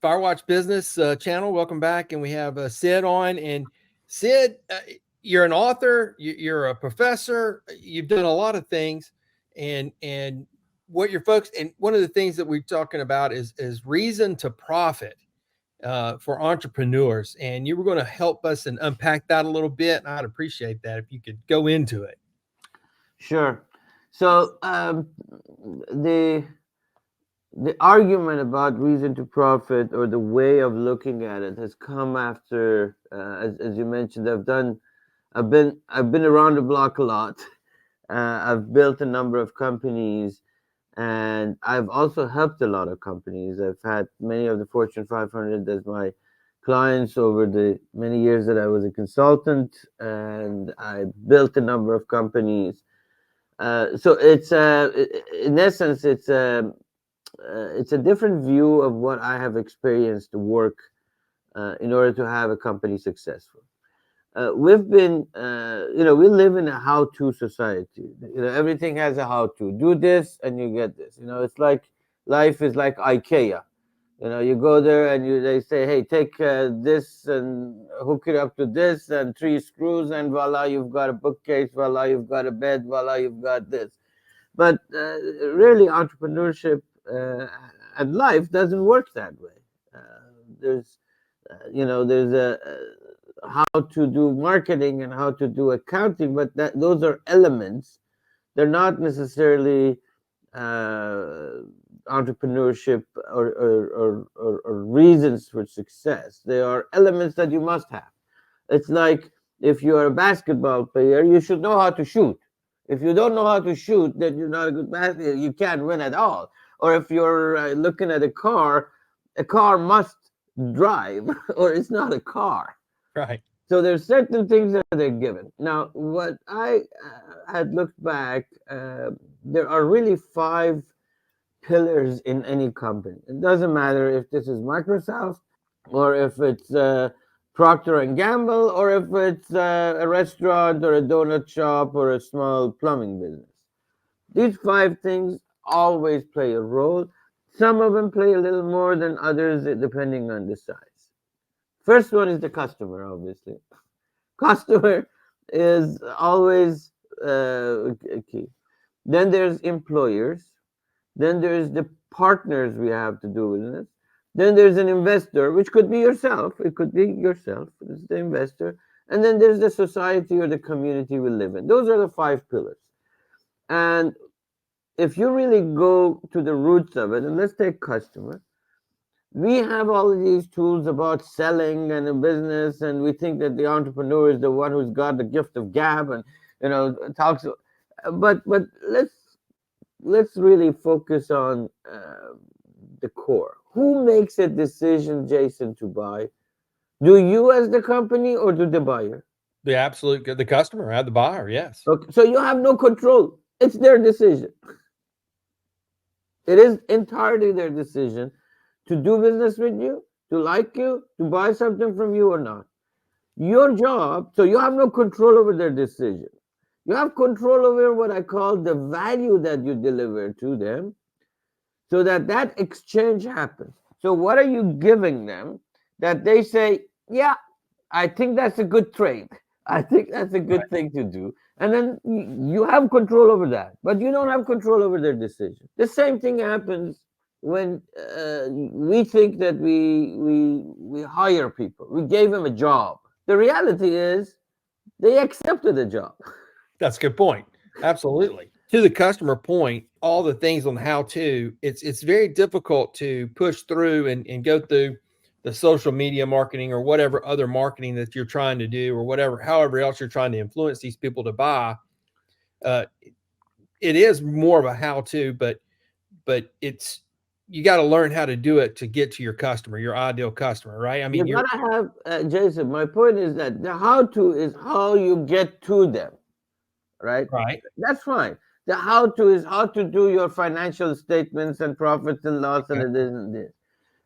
Firewatch Business channel. Welcome back, and we have Sid on. And Sid, you're an author, you're a professor, you've done a lot of things, and what your folks and one of the things that we're talking about is reason to profit for entrepreneurs. And you were going to help us and unpack that a little bit, and I'd appreciate that if you could go into it. Sure. So the the argument about reason to profit, or the way of looking at it, has come after, as you mentioned. I've been around the block a lot. I've built a number of companies, and I've also helped a lot of companies. I've had many of the Fortune 500 as my clients over the many years that I was a consultant, and I built a number of companies. So in essence, it's a different view of what I have experienced to work in order to have a company successful. We live in a how-to society. Everything has a how-to. Do this and you get this. It's like life is like IKEA. You go there and they say, hey, take this and hook it up to this and 3 screws, and voila, you've got a bookcase. Voila, you've got a bed. Voila, you've got this. But really, entrepreneurship and life doesn't work that way. There's a how to do marketing and how to do accounting, but those are elements. They're not necessarily entrepreneurship or reasons for success. They are elements that you must have. It's like, if you're a basketball player, you should know how to shoot. If you don't know how to shoot, then you're not a good basketball. You can't win at all. Or if you're looking at a car must drive, or it's not a car. Right. So there's certain things that they're given. Now, what I had looked back, there are really 5 pillars in any company. It doesn't matter if this is Microsoft, or if it's Procter and Gamble, or if it's a restaurant or a donut shop or a small plumbing business. These 5 things always play a role. Some of them play a little more than others, depending on the size. First one is the customer, obviously. Customer is always key. Then there's employers. Then there's the partners we have to do business. Then there's an investor, which could be yourself. It could be yourself. It's the investor. And then there's the society or the community we live in. Those are the 5 pillars. And if you really go to the roots of it, and let's take customer, we have all of these tools about selling and a business, and we think that the entrepreneur is the one who's got the gift of gab and talks. But let's really focus on the core. Who makes a decision, Jason, to buy? Do you as the company, or do the buyer? The customer, the buyer, yes. Okay, so you have no control. It's their decision. It is entirely their decision to do business with you, to like you, to buy something from you or not. Your job, so you have no control over their decision. You have control over what I call the value that you deliver to them, so that exchange happens. So what are you giving them that they say, yeah, I think that's a good trade. I think that's a good thing to do. And then you have control over that, but you don't have control over their decision. The same thing happens when we think that we hire people. We gave them a job. The reality is they accepted the job. That's a good point. Absolutely. To the customer point, all the things on how to, it's very difficult to push through and go through the social media marketing or whatever other marketing that you're trying to do, or however else you're trying to influence these people to buy. It is more of a how to, but you got to learn how to do it to get to your customer, your ideal customer, right? I mean, you gotta have, Jason, my point is that the how to is how you get to them, right? Right. That's fine. The how to is how to do your financial statements and profits and loss and this and this.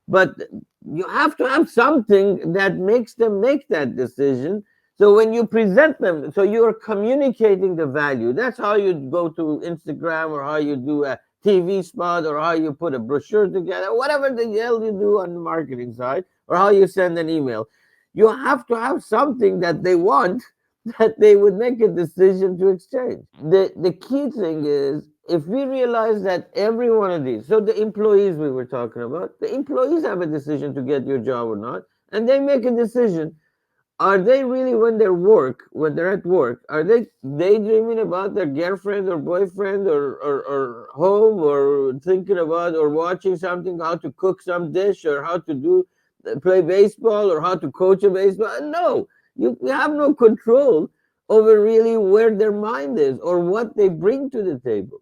But you have to have something that makes them make that decision. So when you present them, so you're communicating the value. That's how you go to Instagram, or how you do TV spot, or how you put a brochure together, whatever the hell you do on the marketing side, or how you send an email. You have to have something that they want that they would make a decision to exchange. The key thing is, if we realize that every one of these, so the employees we were talking about, the employees have a decision to get your job or not, and they make a decision. Are they really, when they're at work, are they daydreaming about their girlfriend or boyfriend, or home, or thinking about or watching something, how to cook some dish, or how to play baseball, or how to coach a baseball? No, you have no control over really where their mind is or what they bring to the table.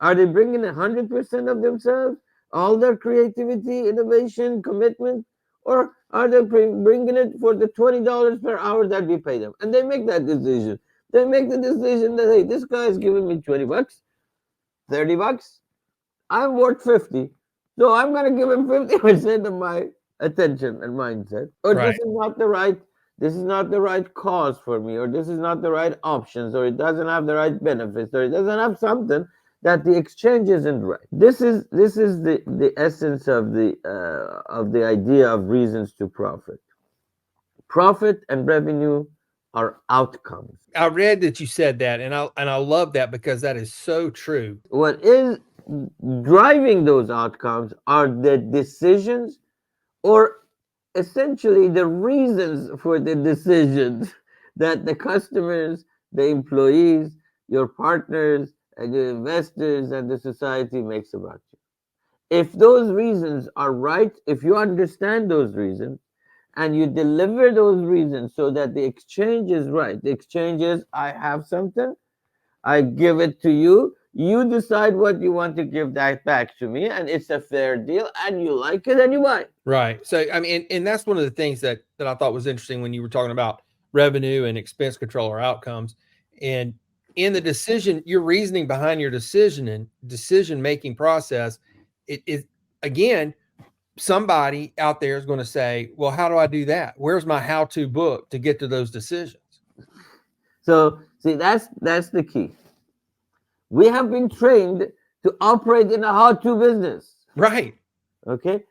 Are they bringing 100% of themselves, all their creativity, innovation, commitment, or are they bringing it for the $20 per hour that we pay them? And they make that decision. They make the decision that, hey, this guy is giving me $20, $30. I'm worth 50, so I'm gonna give him 50% of my attention and mindset. Or Right. this is not the right cause for me, or this is not the right options, or it doesn't have the right benefits, or it doesn't have something that the exchange isn't right. This is the essence of the idea of reasons to profit. Profit and revenue are outcomes. I read that you said that, and I love that because that is so true. What is driving those outcomes are the decisions, or essentially the reasons for the decisions that the customers, the employees, your partners, and your investors, and the society makes about you. If those reasons are right, if you understand those reasons and you deliver those reasons so that the exchange is right, the exchange is, I have something, I give it to you, you decide what you want to give that back to me, and it's a fair deal, and you like it, and you buy it. Right. So I mean, and that's one of the things that I thought was interesting when you were talking about revenue and expense control or outcomes. And in the decision, your reasoning behind your decision and decision making process, it is, again, somebody out there is going to say, well, how do I do that? Where's my how-to book to get to those decisions? So see, that's the key. We have been trained to operate in a how-to business. Right. Okay.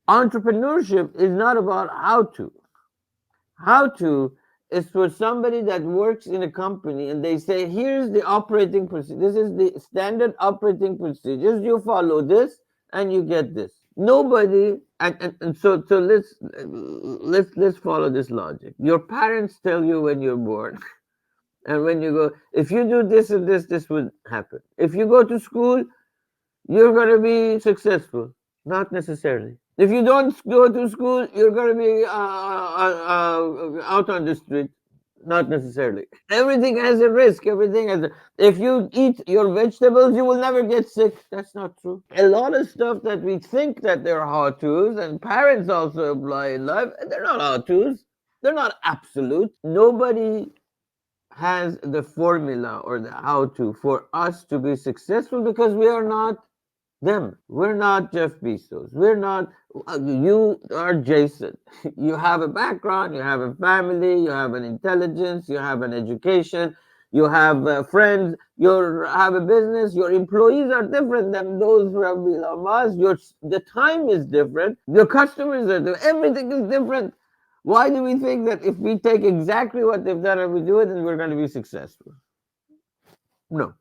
Entrepreneurship is not about how to. How to is for somebody that works in a company and they say, here's the operating procedure. This is the standard operating procedures. You follow this and you get this. Nobody, and so let's follow this logic. Your parents tell you when you're born, and when you go, if you do this and this would happen. If you go to school, you're going to be successful. Not necessarily. If you don't go to school, you're going to be out on the street. Not necessarily. Everything has a risk. If you eat your vegetables, you will never get sick. That's not true. A lot of stuff that we think that they're how-tos, and parents also apply in life, they're not how-tos. They're not absolute. Nobody has the formula or the how-to for us to be successful, because we are not them. We're not Jeff Bezos. We're not, you are Jason. You have a background, you have a family, you have an intelligence, you have an education, you have friends, you have a business. Your employees are different than those who have Elon Musk. The time is different. Your customers are different. Everything is different. Why do we think that if we take exactly what they've done and we do it, then we're going to be successful? No,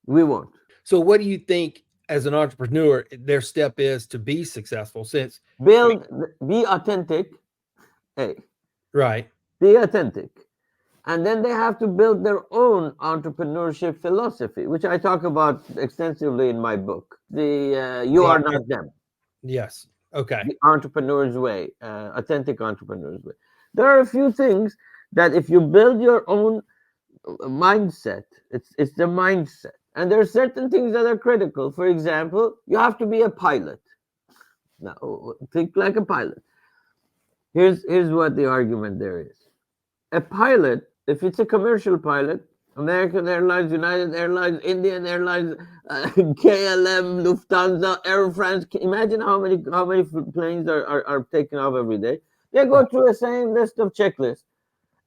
we won't. So what do you think as an entrepreneur their step is to be successful? Since be authentic. Hey, right. Be authentic. And then they have to build their own entrepreneurship philosophy, which I talk about extensively in my book. You are not them. Yes. Okay. The entrepreneur's way, authentic entrepreneur's way. There are a few things that if you build your own mindset, it's the mindset. And there are certain things that are critical. For example, you have to be a pilot. Now, think like a pilot. Here's what the argument there is. A pilot, if it's a commercial pilot, American Airlines, United Airlines, Indian Airlines, KLM, Lufthansa, Air France. Imagine how many planes are taken off every day. They go through the same list of checklists.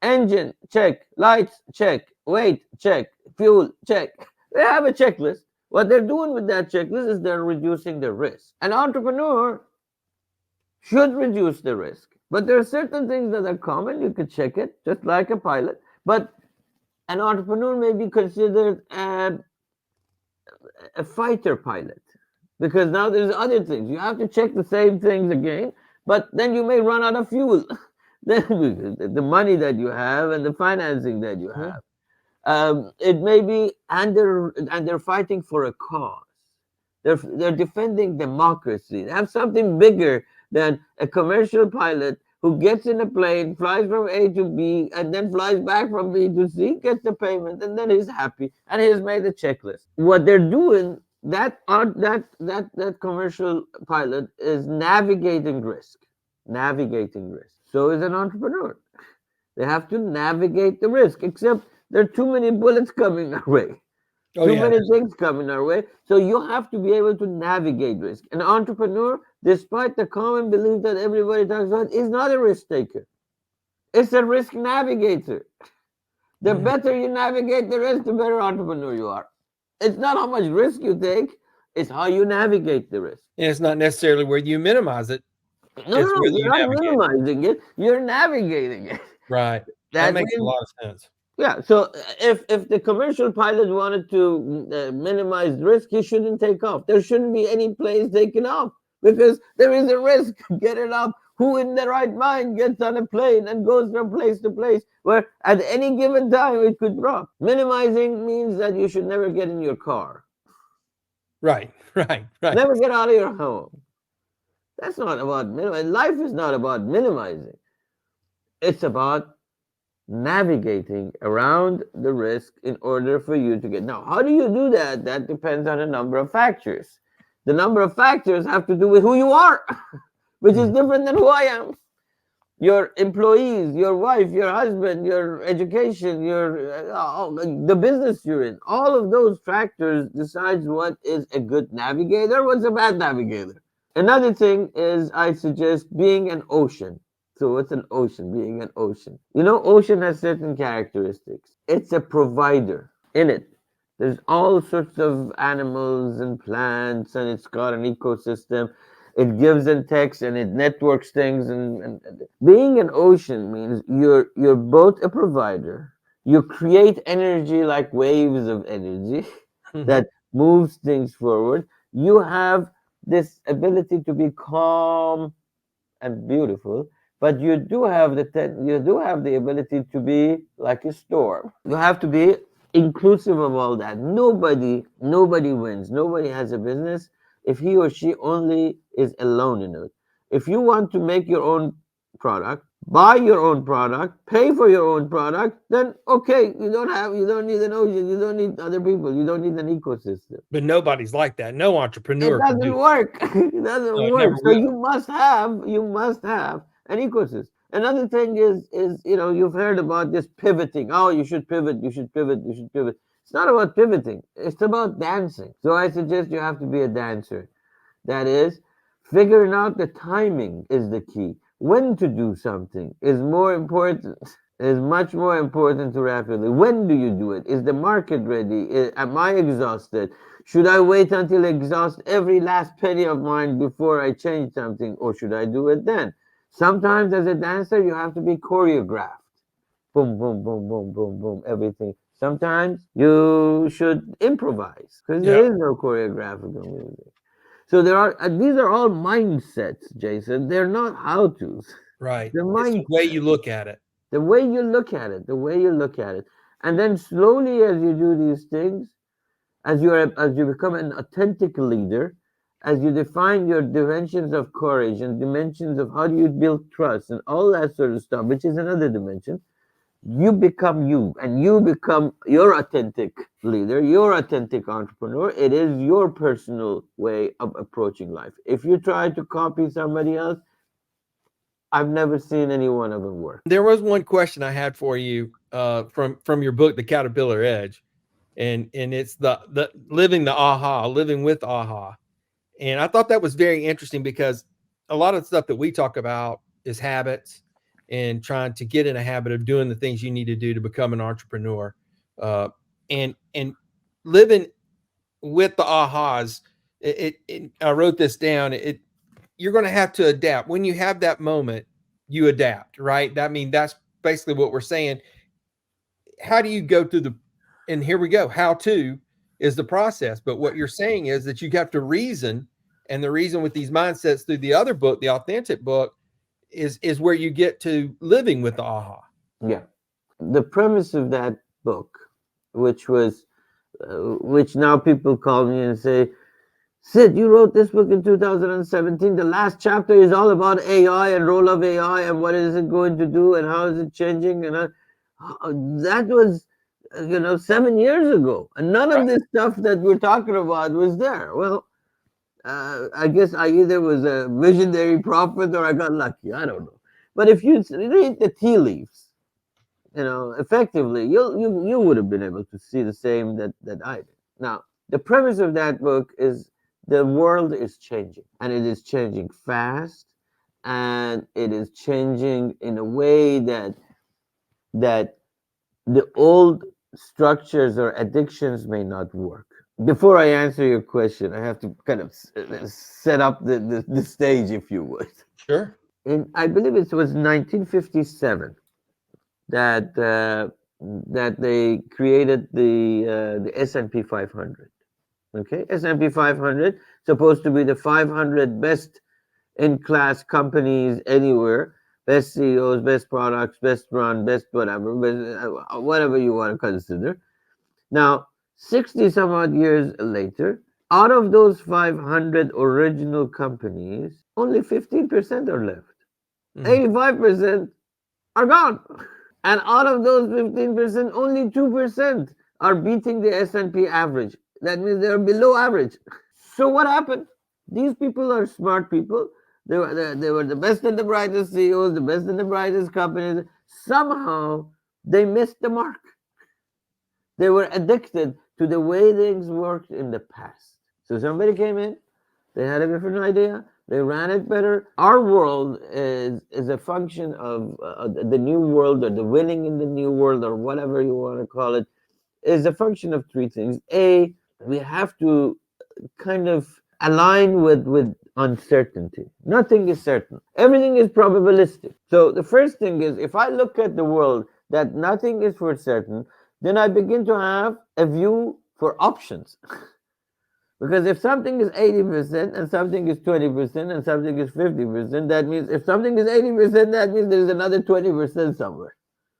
Engine, check. Lights, check. Weight, check. Fuel, check. They have a checklist. What they're doing with that checklist is they're reducing the risk. An entrepreneur should reduce the risk. But there are certain things that are common. You could check it, just like a pilot. But an entrepreneur may be considered a fighter pilot because now there's other things. You have to check the same things again, but then you may run out of fuel. Then the money that you have and the financing that you Mhm. have. It may be, and they're fighting for a cause. They're defending democracy. They have something bigger than a commercial pilot who gets in a plane, flies from A to B, and then flies back from B to C, gets the payment, and then he's happy and he's made a checklist. What they're doing, that commercial pilot is navigating risk, navigating risk. So is an entrepreneur. They have to navigate the risk, except there are too many bullets coming our way, Oh too yeah. many things coming our way. So you have to be able to navigate risk. An entrepreneur, despite the common belief that everybody talks about, is not a risk taker. It's a risk navigator. The Mhm. better you navigate the risk, the better entrepreneur you are. It's not how much risk you take, it's how you navigate the risk. And it's not necessarily where you minimize it; No, no, it's no, whether you're you not navigate it. minimizing it, you're navigating it. Right. That That makes a means lot of sense. yeah. So if the commercial pilot wanted to minimize risk, he shouldn't take off. There shouldn't be any planes taken off because there is a risk. Get it up. Who in their right mind gets on a plane and goes from place to place where at any given time it could drop? Minimizing means that you should never get in your car, Right. Right. Right. never get out of your home. That's not about minimizing. Life is not about minimizing. It's about navigating around the risk in order for you to get. Now, how do you do that? That depends on a number of factors. The number of factors have to do with who you are, which is Mhm. different than who I am. Your employees, your wife, your husband, your education, the business you're in. All of those factors decides what is a good navigator, what's a bad navigator. Another thing is I suggest being an ocean. So what's an ocean? Being an ocean. You know, ocean has certain characteristics. It's a provider in it. There's all sorts of animals and plants, and it's got an ecosystem. It gives and takes, and it networks things. And being an ocean means you're both a provider. You create energy like waves of energy Mhm. that moves things forward. You have this ability to be calm and beautiful, but you do have the ability to be like a storm. You have to be inclusive of all that. Nobody wins. Nobody has a business if he or she only is alone in it. If you want to make your own product, buy your own product, pay for your own product, then okay, you don't need an ocean, you don't need other people, you don't need an ecosystem. But nobody's like that. No It entrepreneur can do doesn't that. work. It doesn't No, it work. never So will. you must have an ecosystem. Another thing is you've heard about this pivoting. Oh, you should pivot. You should pivot. You should pivot. It's not about pivoting. It's about dancing. So I suggest you have to be a dancer. That is, figuring out the timing is the key. When to do something is more important. Is much more important to rapidly. When do you do it? Is the market ready? Am I exhausted? Should I wait until I exhaust every last penny of mine before I change something, or should I do it then? Sometimes, as a dancer, you have to be choreographed. Boom, boom, boom, boom, boom, boom, everything. Sometimes you should improvise because there Yeah. is no choreographical music. So these are all mindsets, Jason. They're not how tos. Right. They're It's the way mindsets. you look at it. The way you look at it, the way you look at it, and then slowly, as you do these things, as you become an authentic leader, as you define your dimensions of courage and dimensions of how do you build trust and all that sort of stuff, which is another dimension, you become you, and you become your authentic leader, your authentic entrepreneur. It is your personal way of approaching life. If you try to copy somebody else, I've never seen any one of them work. There was one question I had for you from your book, The Caterpillar Edge, and it's the living the aha, living with aha. And I thought that was very interesting because a lot of stuff that we talk about is habits and trying to get in a habit of doing the things you need to do to become an entrepreneur. Uh, and living with the ahas, I wrote this down. You're going to have to adapt. When you have that moment, you adapt, right? I mean, that's basically what we're saying. How do you go through and here we go. How to is the process. But what you're saying is that you have to reason. And the reason with these mindsets through the other book, the authentic book, is where you get to living with the aha. Yeah. The premise of that book, which was, which now people call me and say, Sid, you wrote this book in 2017. The last chapter is all about AI and role of AI and what is it going to do and how is it changing. And that was, 7 years ago. And none of this stuff that we're talking about was there. Well, I guess I either was a visionary prophet or I got lucky. I don't know. But if you read the tea leaves, effectively, you would have been able to see the same that I did. Now, the premise of that book is the world is changing, and it is changing fast, and it is changing in a way that the old structures or addictions may not work. Before I answer your question, I have to kind of set up the stage, if you would. Sure. I believe it was 1957 that that they created the S&P 500. Okay, S&P 500 supposed to be the 500 best in class companies anywhere, best CEOs, best products, best run, best whatever, whatever you want to consider. Now, 60 some odd years later, out of those 500 original companies, only 15% are left. 85% are gone. And out of those 15%, only 2% are beating the S&P average. That means they're below average. So what happened? These people are smart people. They were the best and the brightest CEOs, the best and the brightest companies. Somehow they missed the mark. They were addicted to the way things worked in the past. So somebody came in, they had a different idea, they ran it better. Our world is a function of the new world, or the winning in the new world, or whatever you want to call it, is a function of three things. A, we have to kind of align with uncertainty. Nothing is certain. Everything is probabilistic. So the first thing is, if I look at the world that nothing is for certain, then I begin to have a view for options. Because if something is 80% and something is 20% and something is 50%, that means if something is 80%, that means there's another 20% somewhere.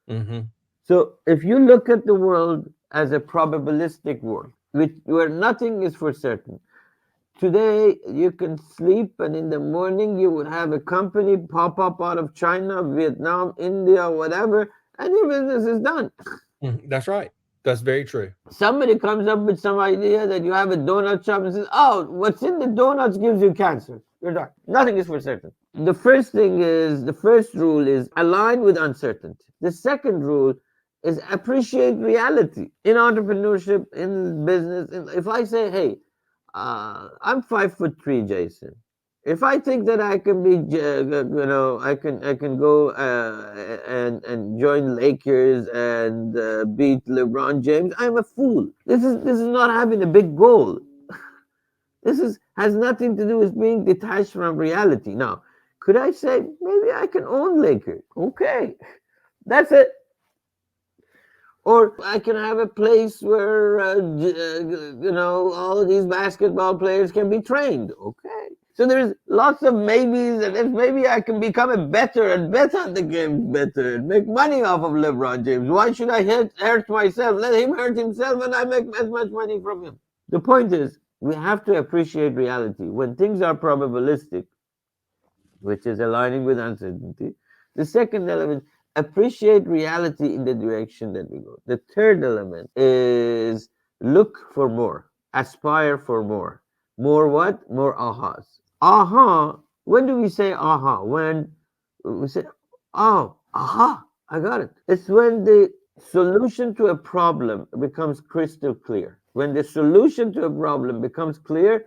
Mm-hmm. So if you look at the world as a probabilistic world, where nothing is for certain, today you can sleep and in the morning you would have a company pop up out of China, Vietnam, India, whatever, and your business is done. That's right. That's very true. Somebody comes up with some idea that you have a donut shop and says, oh, what's in the donuts gives you cancer. You're done. Nothing is for certain. The first rule is align with uncertainty. The second rule is appreciate reality. In entrepreneurship, in business, if I say, hey, I'm 5'3", Jason. If I think that I can be, I can go and join Lakers and beat LeBron James, I'm a fool. This is not having a big goal. This has nothing to do with being detached from reality. Now, could I say maybe I can own Lakers? Okay, that's it. Or I can have a place where all of these basketball players can be trained. Okay. So there's lots of maybes, and if maybe I can become a better and bet on the game better and make money off of LeBron James. Why should I hurt myself? Let him hurt himself and I make as much money from him. The point is, we have to appreciate reality. When things are probabilistic, which is aligning with uncertainty, the second element, appreciate reality in the direction that we go. The third element is look for more, aspire for more. More what? More ahas. Aha. When do we say aha? When we say, oh, aha, I got it. It's when the solution to a problem becomes crystal clear. When the solution to a problem becomes clear,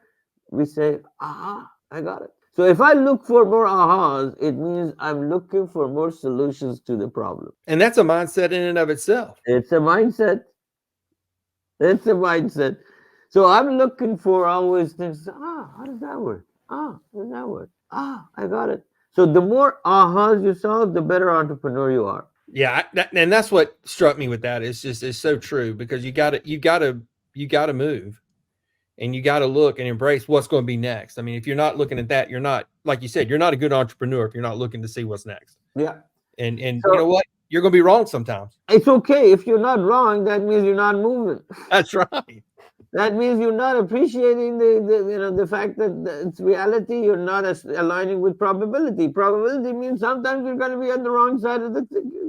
we say, aha, I got it. So if I look for more ahas, it means I'm looking for more solutions to the problem. And that's a mindset in and of itself. It's a mindset. It's a mindset. So I'm looking for always things. How does that work? How does that work? I got it. So the more ahas you solve, the better entrepreneur you are. Yeah, and that's what struck me with that. It's so true because you got to move and you got to look and embrace what's going to be next. I mean, if you're not looking at that, you're not, like you said, you're not a good entrepreneur if you're not looking to see what's next. Yeah. And you So know what? You're going to be wrong sometimes. it's okay if you're not wrong. That means you're not moving. That's right. That means you're not appreciating the fact that it's reality. You're not aligning with probability. Probability means sometimes you're going to be on the wrong side of the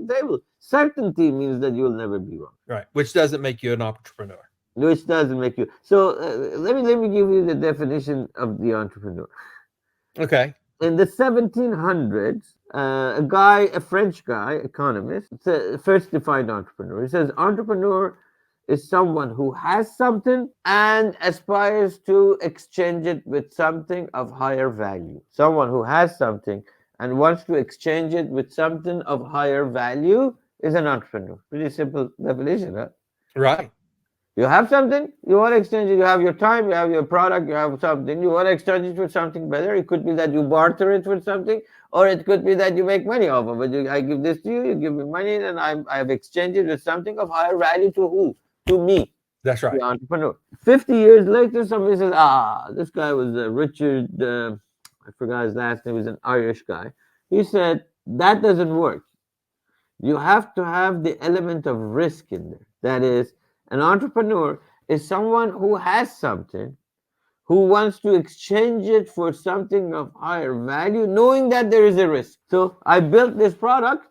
table. Certainty means that you'll never be wrong, Right, which doesn't make you an entrepreneur. which doesn't make you. So let me give you the definition of the entrepreneur. Okay. In the 1700s, a French guy, economist, first defined entrepreneur. He says entrepreneur is someone who has something and aspires to exchange it with something of higher value. Someone who has something and wants to exchange it with something of higher value is an entrepreneur. Pretty simple definition, huh? Right. You have something, you want to exchange it. You have your time, you have your product, you have something. You want to exchange it for something better. It could be that you barter it for something, or it could be that you make money off of it. I give this to you, you give me money, and I have exchanged it with something of higher value to who? To me, That's the right. entrepreneur. 50 years later, somebody says, this guy was Richard, I forgot his last name, he was an Irish guy. He said, that doesn't work. You have to have the element of risk in there. That is, an entrepreneur is someone who has something, who wants to exchange it for something of higher value, knowing that there is a risk. So I built this product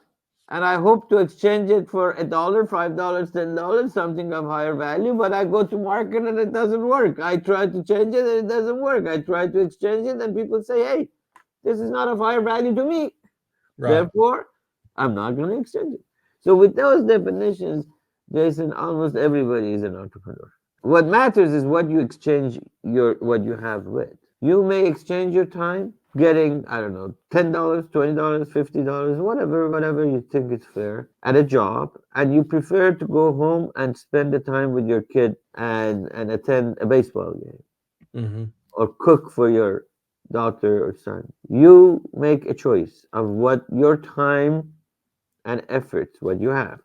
and I hope to exchange it for $1, $5, $10, something of higher value, but I go to market and it doesn't work. I try to change it and it doesn't work. I try to exchange it and people say, hey, this is not of higher value to me. Right. Therefore, I'm not going to exchange it. So with those definitions, Jason, almost everybody is an entrepreneur. What matters is what you exchange what you have with. You may exchange your time getting, I don't know, $10, $20, $50, whatever you think is fair at a job, and you prefer to go home and spend the time with your kid and attend a baseball game Mm-hmm. or cook for your daughter or son. You make a choice of what your time and effort, what you have.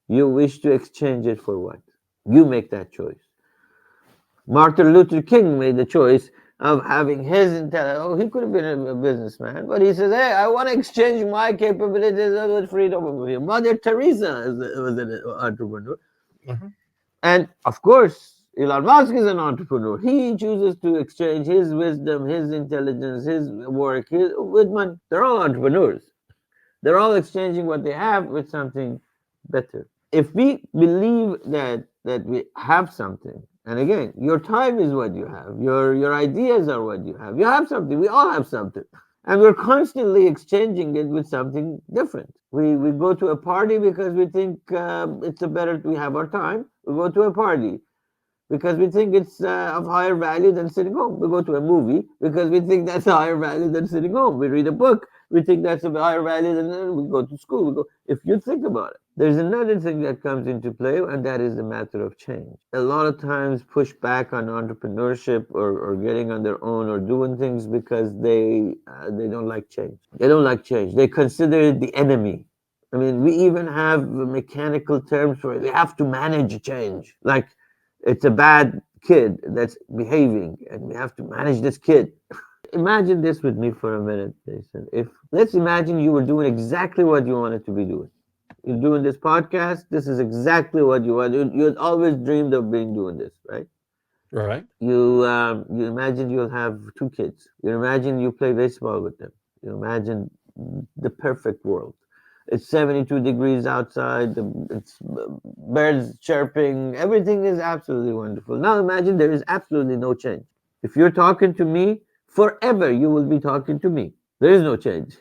You wish to exchange it for what? You make that choice. Martin Luther King made the choice of having his intelligence. Oh, he could have been a businessman, but he says, "Hey, I want to exchange my capabilities with freedom of here." Mother Teresa was an entrepreneur, Mm-hmm. and of course, Elon Musk is an entrepreneur. He chooses to exchange his wisdom, his intelligence, his work with money. They're all entrepreneurs. They're all exchanging what they have with something better. If we believe that we have something, and again, your time is what you have, your ideas are what you have. You have something. We all have something, and we're constantly exchanging it with something different. We go to a party because we think it's a better. We have our time. We go to a party because we think it's of higher value than sitting home. We go to a movie because we think that's a higher value than sitting home. We read a book. We think that's a higher value than we go to school. We go. If you think about it, there's another thing that comes into play, and that is the matter of change. A lot of times push back on entrepreneurship or getting on their own or doing things because they don't like change. They don't like change. They consider it the enemy. I mean, we even have mechanical terms for it. We have to manage change. Like it's a bad kid that's behaving, and we have to manage this kid. Imagine this with me for a minute, Jason. If let's imagine you were doing exactly what you wanted to be doing. You're doing this podcast. This is exactly what you want. You had always dreamed of being doing this, right? Right. You imagine you'll have two kids. You imagine you play baseball with them. You imagine the perfect world. It's 72 degrees outside. It's birds chirping. Everything is absolutely wonderful. Now imagine there is absolutely no change. If you're talking to me forever, you will be talking to me. There is no change.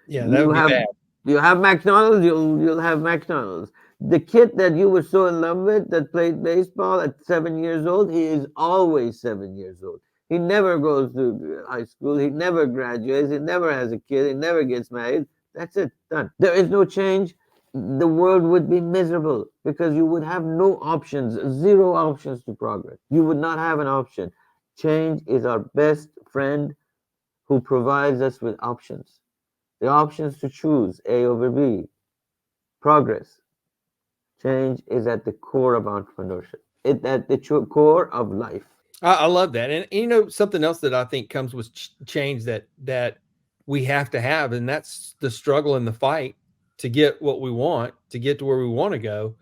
Yeah, that You would be have bad. you have McDonald's. You'll have McDonald's. The kid that you were so in love with that played baseball at 7 years old, he is always 7 years old. He never goes to high school. He never graduates. He never has a kid. He never gets married. That's it. Done. There is no change the world would be miserable because you would have no options, zero options to progress. You would not have an option. Change is our best friend who provides us with options. The options to choose A over B. Progress. Change is at the core of entrepreneurship. It at the core of life. I love that. And you know, something else that I think comes with change that we have to have, and that's the struggle and the fight to get what we want, to get to where we want to go.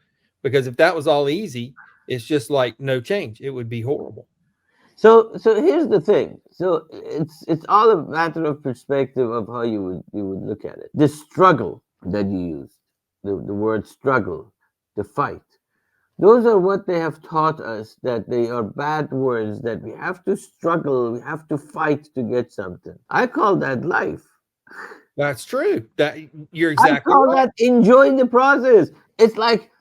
Because if that was all easy, it's just like no change. It would be horrible. So here's the thing. So it's all a matter of perspective of how you would look at it. The struggle that you use, the word struggle, the fight. Those are what they have taught us, that they are bad words, that we have to struggle, we have to fight to get something. I call that life. That's true. That you're I exactly call right. that enjoying the process. It's like,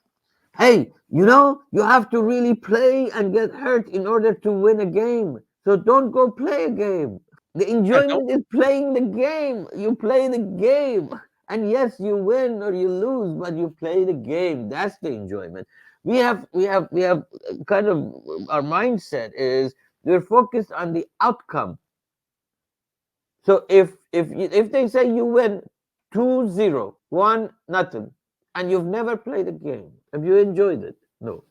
hey, you have to really play and get hurt in order to win a game. So don't go play a game. The Yeah, don't enjoyment is playing the game. You play the game. And yes, you win or you lose, but you play the game. That's the enjoyment. We have kind of, our mindset is we're focused on the outcome. So if they say you win 2-0, 1-0, and you've never played a game, have you enjoyed it? No.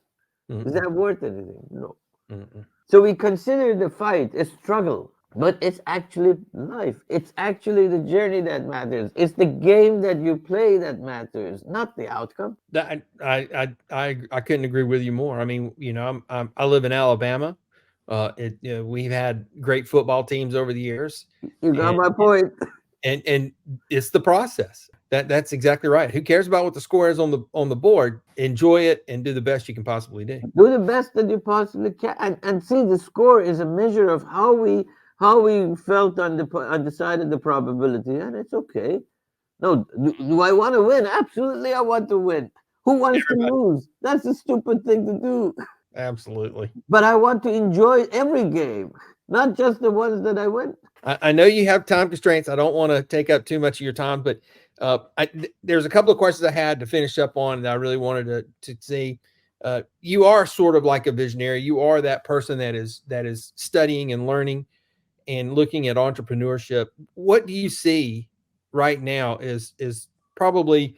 Is Mm-mm, that worth anything? No. mm-mm. So we consider the fight a struggle, but it's actually life. It's actually the journey that matters. It's the game that you play that matters, not the outcome. That I couldn't agree with you more. I mean, you know, I live in Alabama. You know, we've had great football teams over the years, You got and my point. and it's the process. That's exactly right. Who cares about what the score is on the board? Enjoy it and do the best you can possibly do. Do the best that you possibly can, and see, the score is a measure of how we felt on the side of the probability, and it's okay. No, do I want to win? Absolutely, I want to win. Who wants to Everybody, lose? That's a stupid thing to do. absolutely. But I want to enjoy every game, not just the ones that I win. I know you have time constraints. I don't want to take up too much of your time, but there's a couple of questions I had to finish up on that I really wanted to see. You are sort of like a visionary. You are that person that is studying and learning and looking at entrepreneurship. What do you see right now is probably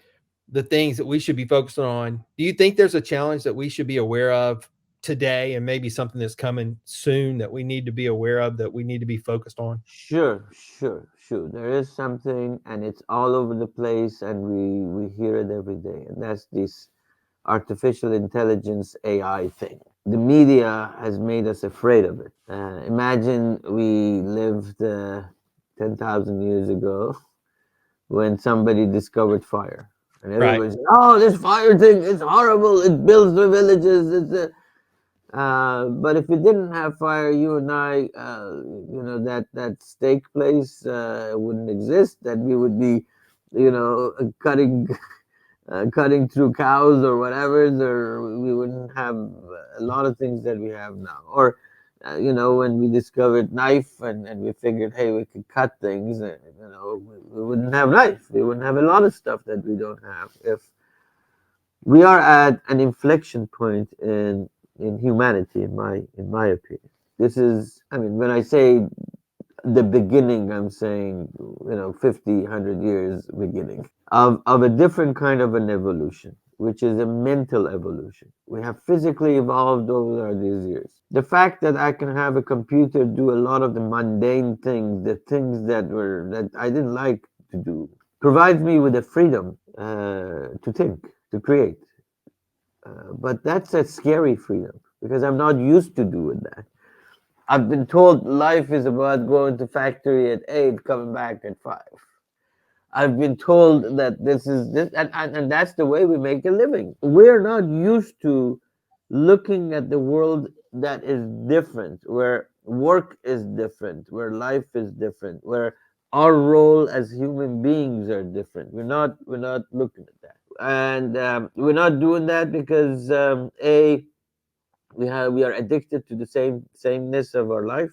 the things that we should be focusing on? Do you think there's a challenge that we should be aware of today, and maybe something that's coming soon that we need to be aware of, that we need to be focused on? Sure, sure, sure. There is something, and it's all over the place, and we hear it every day, and that's this artificial intelligence AI thing. The media has made us afraid of it. Imagine we lived 10,000 years ago when somebody discovered fire. And Right. everybody said, "Oh, this fire thing is horrible. It builds the villages." But if we didn't have fire, you and I, that steak place wouldn't exist. That we would be, cutting cutting through cows or whatever, or we wouldn't have a lot of things that we have now. Or, when we discovered knife and we figured, hey, we could cut things, we wouldn't have knife. We wouldn't have a lot of stuff that we don't have. If we are at an inflection point in humanity, in my opinion. This is, I mean, when I say the beginning, I'm saying, 50, 100 years beginning of a different kind of an evolution, which is a mental evolution. We have physically evolved over these years. The fact that I can have a computer do a lot of the mundane things, the things that I didn't like to do, provides me with the freedom to think, to create. But that's a scary freedom because I'm not used to doing that. I've been told life is about going to factory at 8, coming back at 5. I've been told that this is this, and that's the way we make a living. We're not used to looking at the world that is different, where work is different, where life is different, where our role as human beings are different. We're not looking at that, and we're not doing that because we are addicted to the sameness of our life.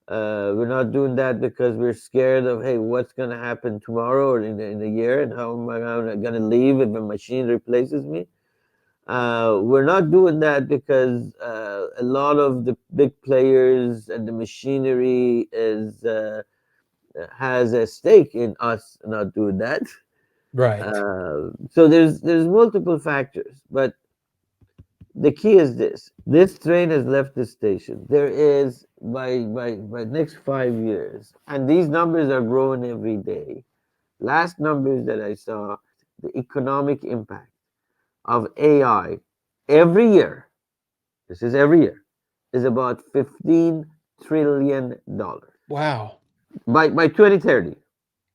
We're not doing that because we're scared of, hey, what's going to happen tomorrow or in a year, and how am I going to leave if a machine replaces me. We're not doing that because a lot of the big players and the machinery has a stake in us not doing that. Right. So there's multiple factors, but the key is this: this train has left the station. There is by next 5 years, and these numbers are growing every day. Last numbers that I saw, the economic impact of AI every year, this is every year, is about $15 trillion Wow. by 2030.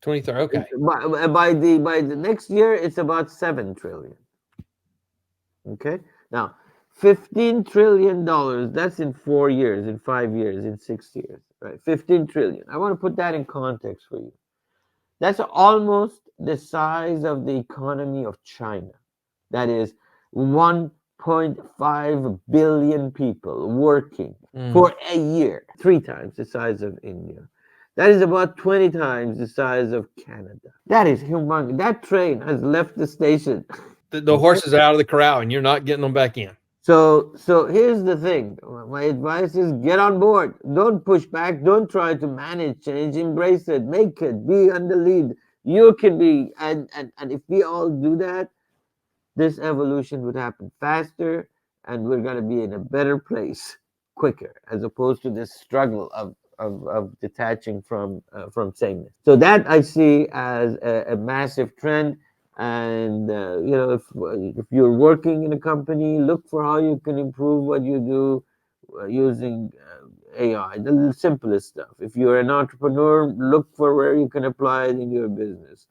23. Okay. By the next year, it's about 7 trillion. Okay, now $15 trillion. That's in 4 years, in 5 years, in 6 years, right? 15 trillion. I want to put that in context for you. That's almost the size of the economy of China. That is 1.5 billion people working for a year, 3 times the size of India. That is about 20 times the size of Canada. That is humongous. That train has left the station. The horses are out of the corral and you're not getting them back in. So here's the thing. My advice is get on board. Don't push back. Don't try to manage change. Embrace it. Make it. Be on the lead. You can be. And if we all do that, this evolution would happen faster, and we're going to be in a better place quicker, as opposed to this struggle of detaching from sameness. So that I see as a massive trend. And if you're working in a company, look for how you can improve what you do using AI, the simplest stuff. If you're an entrepreneur, look for where you can apply it in your business.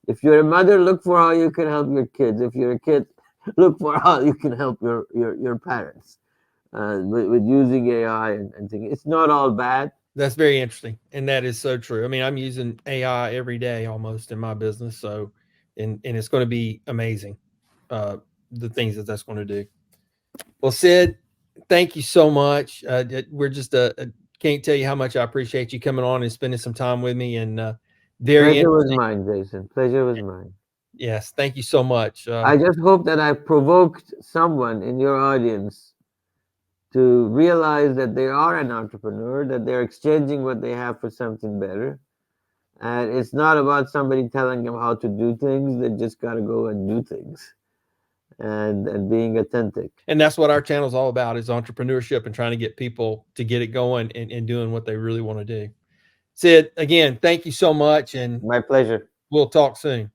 If you're a mother, look for how you can help your kids. If you're a kid, look for how you can help your parents with using AI and things. It's not all bad. That's very interesting. And that is so true. I mean, I'm using AI every day almost in my business. So, and it's going to be amazing. The things that that's going to do. Well, Sid, thank you so much. We're just, can't tell you how much I appreciate you coming on and spending some time with me, and very Pleasure was interesting. mine, Jason. Pleasure was mine. Yes. Thank you so much. I just hope that I provoked someone in your audience to realize that they are an entrepreneur, that they're exchanging what they have for something better. And it's not about somebody telling them how to do things. They just got to go and do things and being authentic. And that's what our channel is all about, is entrepreneurship and trying to get people to get it going and doing what they really want to do. Sid, again, thank you so much. And My pleasure. we'll talk soon.